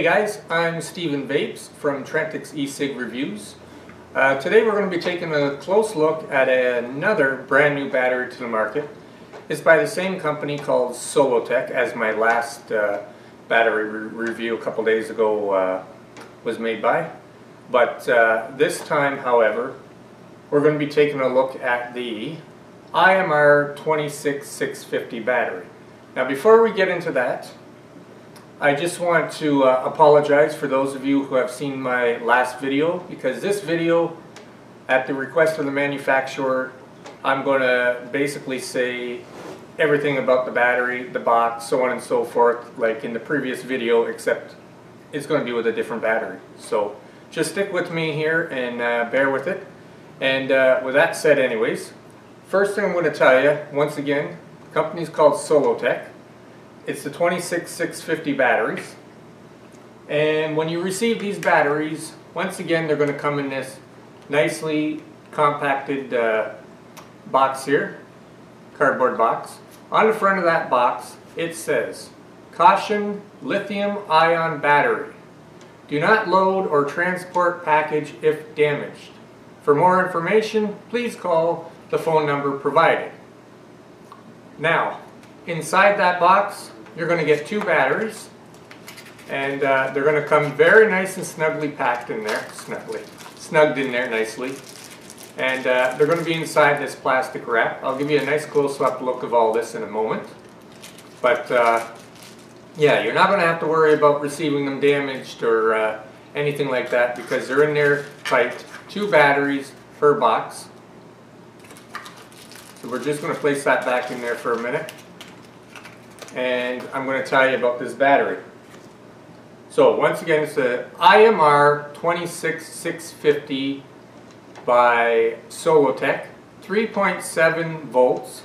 Hey guys, I'm Steven Vapes from Trentix eSig Reviews. Today we're going to be taking a close look at another brand new battery to the market. It's by the same company called Solotech as my last battery review a couple days ago was made by. But this time, however, we're going to be taking a look at the IMR 26650 battery. Now before we get into that, I just want to apologize for those of you who have seen my last video, because this video, at the request of the manufacturer, I'm going to basically say everything about the battery, the box, so on and so forth, like in the previous video, except it's going to be with a different battery. So just stick with me here and bear with it. And with that said anyways, first thing I'm going to tell you, once again, the company's called Solotech. It's the 26650 batteries, and when you receive these batteries, once again they're going to come in this nicely compacted box here, cardboard box. On the front of that box it says, "Caution, lithium-ion battery. Do not load or transport package if damaged. For more information, please call the phone number provided." Now, inside that box, you're going to get two batteries, and they're going to come very nice and snugly packed in there, snugged in there nicely. And they're going to be inside this plastic wrap. I'll give you a nice close-up look of all this in a moment. But yeah, you're not going to have to worry about receiving them damaged or anything like that, because they're in there tight. Two batteries per box. So we're just going to place that back in there for a minute, and I'm going to tell you about this battery. So once again, it's the IMR 26650 by Solotech, 3.7 volts,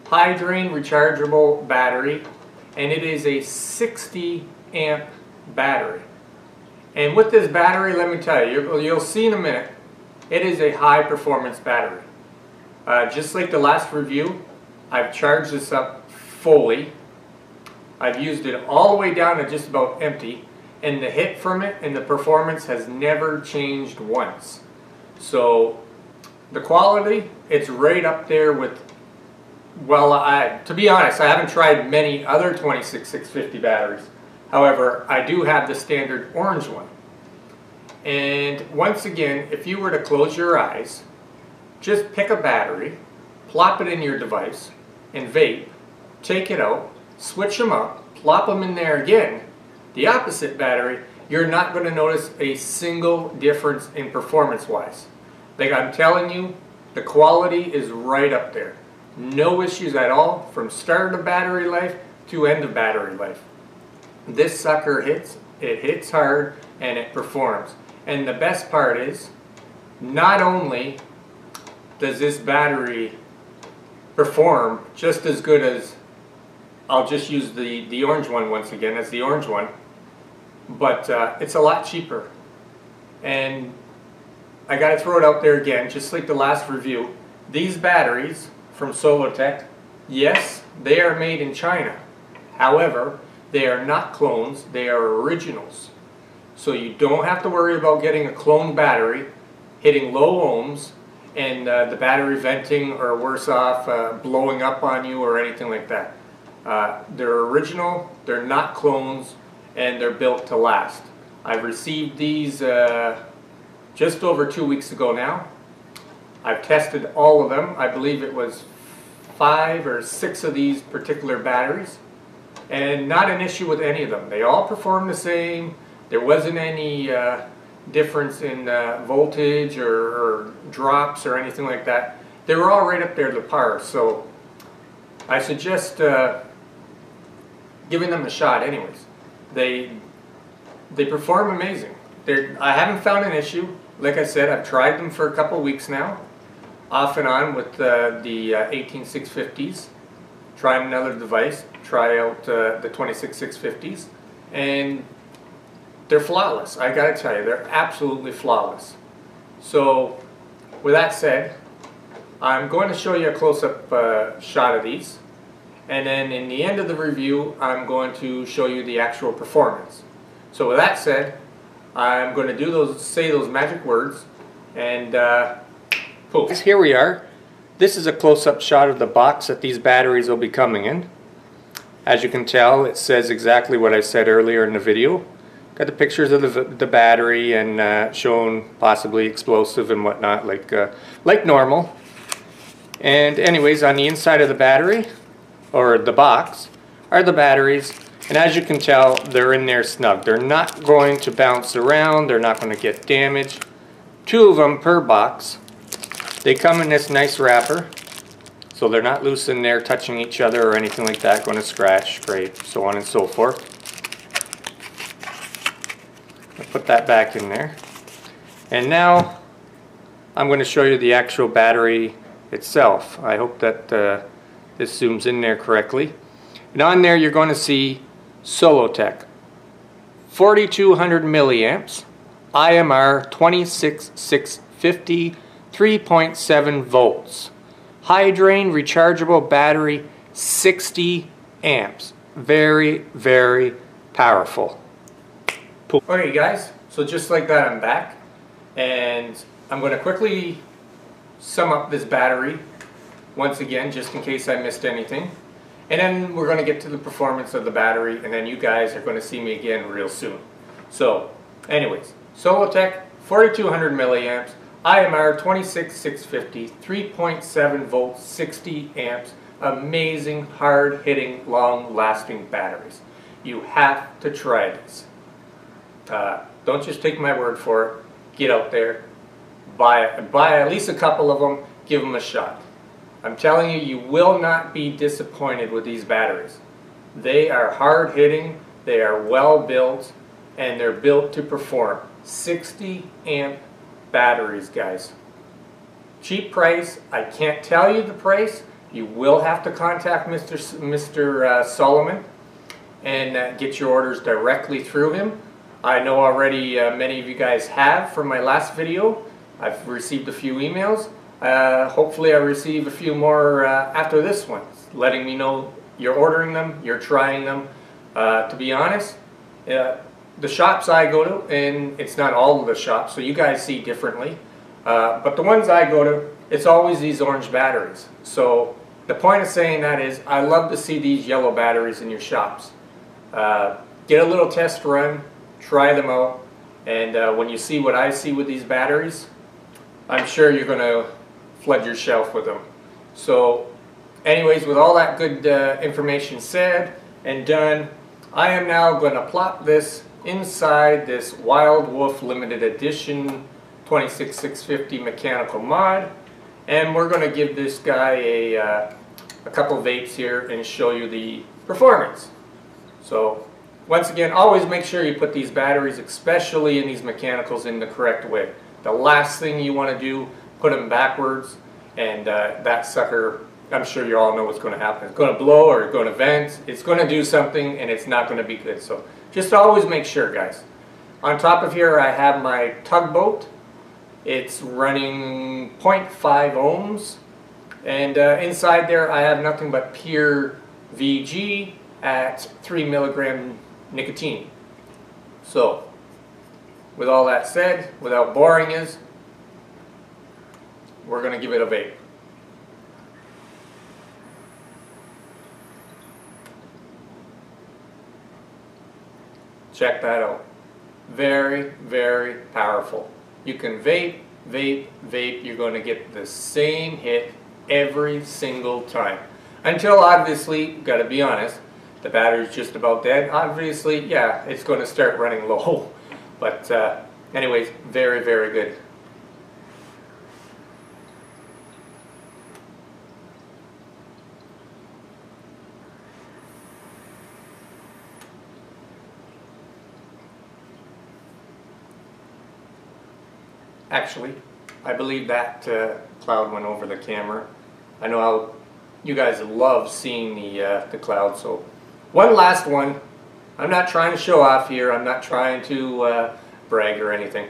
high drain rechargeable battery, and it is a 60 amp battery. And with this battery, let me tell you, you'll see in a minute, it is a high performance battery. Just like the last review, I've charged this up fully. I've used it all the way down to just about empty, and the hit from it and the performance has never changed once. So the quality, it's right up there with, well, to be honest, I haven't tried many other 26650 batteries. However, I do have the standard orange one. And once again, if you were to close your eyes, just pick a battery, plop it in your device, and vape, take it out, switch them up, plop them in there again, the opposite battery, you're not going to notice a single difference in performance-wise. Like I'm telling you, the quality is right up there. No issues at all from start of battery life to end of battery life. This sucker hits, it hits hard, and it performs. And the best part is, not only does this battery perform just as good as, I'll just use the orange one once again as the orange one, but it's a lot cheaper. And I got to throw it out there again, just like the last review. These batteries from Solotech, yes, they are made in China. However, they are not clones, they are originals. So you don't have to worry about getting a clone battery, hitting low ohms, and the battery venting, or worse off, blowing up on you or anything like that. They're original, they're not clones, and they're built to last. I've received these just over 2 weeks ago now. I've tested all of them. I believe it was 5 or 6 of these particular batteries, and not an issue with any of them. They all perform the same. There wasn't any difference in voltage or drops or anything like that. They were all right up there to par, so I suggest giving them a shot anyways. They perform amazing. I haven't found an issue. Like I said, I've tried them for a couple weeks now, off and on with the 18650s. Try another device, try out the 26650s, and they're flawless. I gotta tell you, they're absolutely flawless. So with that said, I'm going to show you a close-up shot of these, and then in the end of the review I'm going to show you the actual performance. So with that said, I'm going to say those magic words, and poof. Here we are. This is a close-up shot of the box that these batteries will be coming in. As you can tell, it says exactly what I said earlier in the video. Got the pictures of the battery and shown possibly explosive and whatnot, like normal. And anyways, on the inside of the battery, or the box, are the batteries. And as you can tell, they're in there snug. They're not going to bounce around. They're not going to get damaged. 2 of them per box. They come in this nice wrapper, so they're not loose in there touching each other or anything like that, going to scratch, scrape, so on and so forth. I'll put that back in there. And now I'm going to show you the actual battery itself. I hope that this zooms in there correctly. And on there you're going to see Solotech 4200 milliamps, IMR 26650, 3.7 volts. High drain rechargeable battery, 60 amps. Very, very powerful. Okay guys, so just like that I'm back, and I'm going to quickly sum up this battery once again just in case I missed anything, and then we're going to get to the performance of the battery, and then you guys are going to see me again real soon. So anyways, Solotech 4200 milliamps, IMR 26650, 3.7 volts, 60 amps, amazing, hard-hitting, long-lasting batteries. You have to try this. Don't just take my word for it. Get out there, buy at least a couple of them, give them a shot. I'm telling you, you will not be disappointed with these batteries. They are hard-hitting, they are well-built, and they're built to perform. 60 amp batteries, guys. Cheap price. I can't tell you the price. You will have to contact Mr. Solomon and get your orders directly through him. I know already many of you guys have from my last video. I've received a few emails. Hopefully I receive a few more after this one, letting me know you're ordering them, you're trying them. To be honest, the shops I go to, and it's not all of the shops, so you guys see differently, but the ones I go to, it's always these orange batteries. So the point of saying that is I love to see these yellow batteries in your shops. Get a little test run, try them out, and when you see what I see with these batteries, I'm sure you're going to flood your shelf with them. So anyways, with all that good information said and done, I am now going to plop this inside this Wild Wolf limited edition 26650 mechanical mod, and we're going to give this guy a couple vapes here and show you the performance. So once again, always make sure you put these batteries, especially in these mechanicals, in the correct way. The last thing you want to do, put them backwards, and that sucker, I'm sure you all know what's going to happen. It's going to blow or it's going to vent. It's going to do something, and it's not going to be good. So just always make sure, guys. On top of here, I have my tugboat. It's running 0.5 ohms. And inside there, I have nothing but pure VG at 3 milligram nicotine. So, with all that said, without boring you, we're going to give it a vape. Check that out. Very, very powerful. You can vape, vape, vape. You're going to get the same hit every single time. Until, obviously, got to be honest, the battery's just about dead. Obviously, yeah, it's going to start running low. But anyways, very, very good. Actually, I believe that cloud went over the camera. I know how you guys love seeing the cloud. So one last one. I'm not trying to show off here. I'm not trying to brag or anything.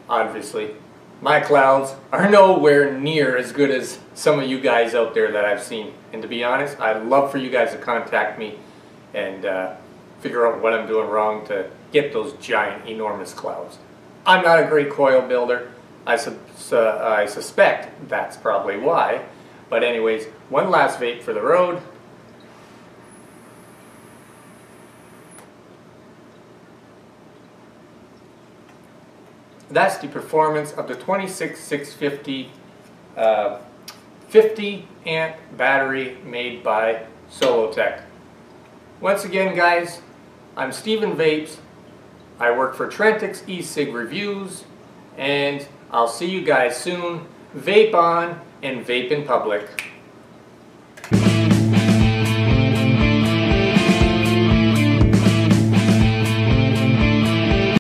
Obviously, my clouds are nowhere near as good as some of you guys out there that I've seen. And to be honest, I'd love for you guys to contact me and figure out what I'm doing wrong to get those giant, enormous clouds. I'm not a great coil builder. I suspect that's probably why. But anyways, one last vape for the road. That's the performance of the 26650 50 amp battery made by Solotech. Once again, guys, I'm Steven Vapes. I work for Trentix e-cig Reviews, and I'll see you guys soon. Vape on and vape in public.